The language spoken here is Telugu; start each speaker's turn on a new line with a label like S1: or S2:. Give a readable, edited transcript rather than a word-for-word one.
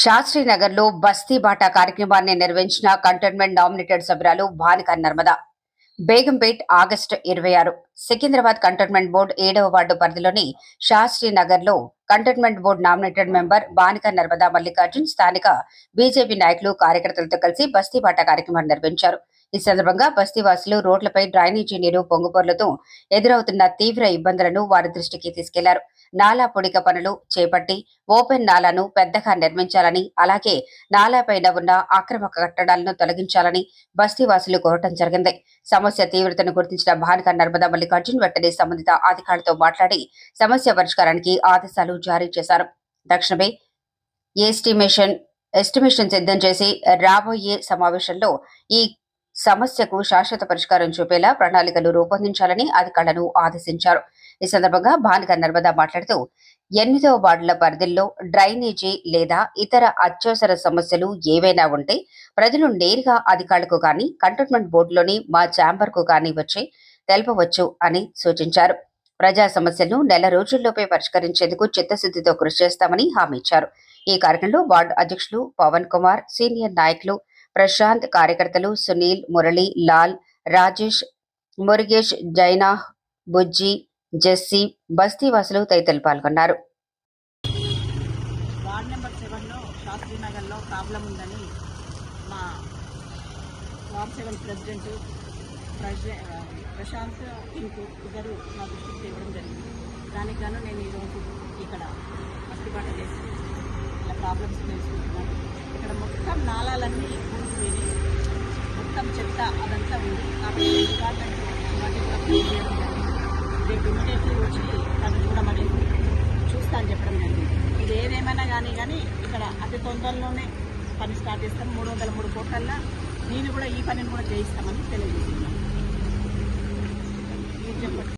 S1: శాస్త్రీనగర్లో బస్తీ బాటా కార్యక్రమాన్ని నిర్వహించిన కంటోన్మెంట్ నామినేటెడ్ సభ్యురాలు Bhanika Narmada. Begumpet August 26. Secunderabad cantonment board 7వ వార్డు పరిధిలోని శాస్త్రీనగర్లో cantonment board nominated member Bhanika Narmada Mallikarjun స్థానిక బీజేపీ నాయకులు కార్యకర్తలతో కలిసి బస్తీ బాటా కార్యక్రమాన్ని నిర్వహించారు. ఈ సందర్భంగా బస్తీవాసులు రోడ్లపై డ్రైనేజీ నీరు పొంగుపొర్లతో ఎదురవుతున్న తీవ్ర ఇబ్బందులను వారి దృష్టికి తీసుకెళ్లారు. నాలా పొడిక పనులు చేపట్టి ఓపెన్ నాలాను పెద్దగా నిర్మించాలని, అలాగే నాలాపైన ఉన్న అక్రమ కట్టడాలను తొలగించాలని బస్తీవాసులు కోరటం జరిగింది. సమస్య తీవ్రతను గుర్తించిన భానిక నర్మద మల్లికార్జున్ వెంటనే సంబంధిత అధికారులతో మాట్లాడి సమస్య పరిష్కారానికి ఆదేశాలు జారీ చేశారు. తక్షణమే ఎస్టిమేషన్ సిద్ధం చేసి రాబోయే సమావేశంలో ఈ సమస్యకు శాశ్వత పరిష్కారం చూపేలా ప్రణాళికలు రూపొందించాలని అధికారులను ఆదేశించారు. ఈ సందర్భంగా భానిక నర్మద మాట్లాడుతూ 8వ వార్డుల పరిధిలో డ్రైనేజీ లేదా ఇతర అత్యవసర సమస్యలు ఏవైనా ఉంటే ప్రజలు నేరుగా అధికారులకు గాని కంటోన్మెంట్ బోర్డులోని మా ఛాంబర్కు గాని వచ్చి తెలపవచ్చు అని సూచించారు. ప్రజా సమస్యలను నెల రోజుల్లోపే పరిష్కరించేందుకు చిత్తశుద్ధితో కృషి చేస్తామని హామీ ఇచ్చారు. ఈ కార్యక్రమంలో వార్డు అధ్యక్షులు పవన్ కుమార్, సీనియర్ నాయకులు ప్రశాంత్, కార్యకర్తలు సునీల్, మురళి, లాల్, రాజేష్, మురుగేష్, జైనా, బుజ్జి, జెస్సీ, బస్తీవాసులు తదితరులు పాల్గొన్నారు.
S2: వార్డ్ నెంబర్ 7లో శాస్త్రీనగర్లో ప్రాబ్లం ఉందని మా వార్డ్ 7 ప్రెసిడెంట్ ప్రశాంత్ ఇంకు ఇద్దరు నా దృష్టికి తేవడం జరిగింది. దానికి గాను నేను ఈరోజు ఇక్కడ బస్తీబాట చేసి ఇలా ప్రాబ్లమ్స్ తెలుసుకుంటున్నాను. ఇక్కడ మొత్తం నాళాలన్నీ కూర్చుని మొత్తం చెత్త అదంతా ఉంది. కాబట్టి డిపార్ట్మెంట్ వాటి కూడా క్లీన్ చేయడం జరిగింది. రేపు ఇమీడియట్లీ వచ్చి దాన్ని చూడమని చూస్తా అని చెప్పడం జరిగింది. ఇది ఏదేమైనా కానీ ఇక్కడ అతి తొందరలోనే పని స్టార్ట్ చేస్తాం. 303 కోట్లల్లో నేను కూడా ఈ పనిని కూడా చేయిస్తామని తెలియజేస్తున్నాను. మీరు చెప్పండి.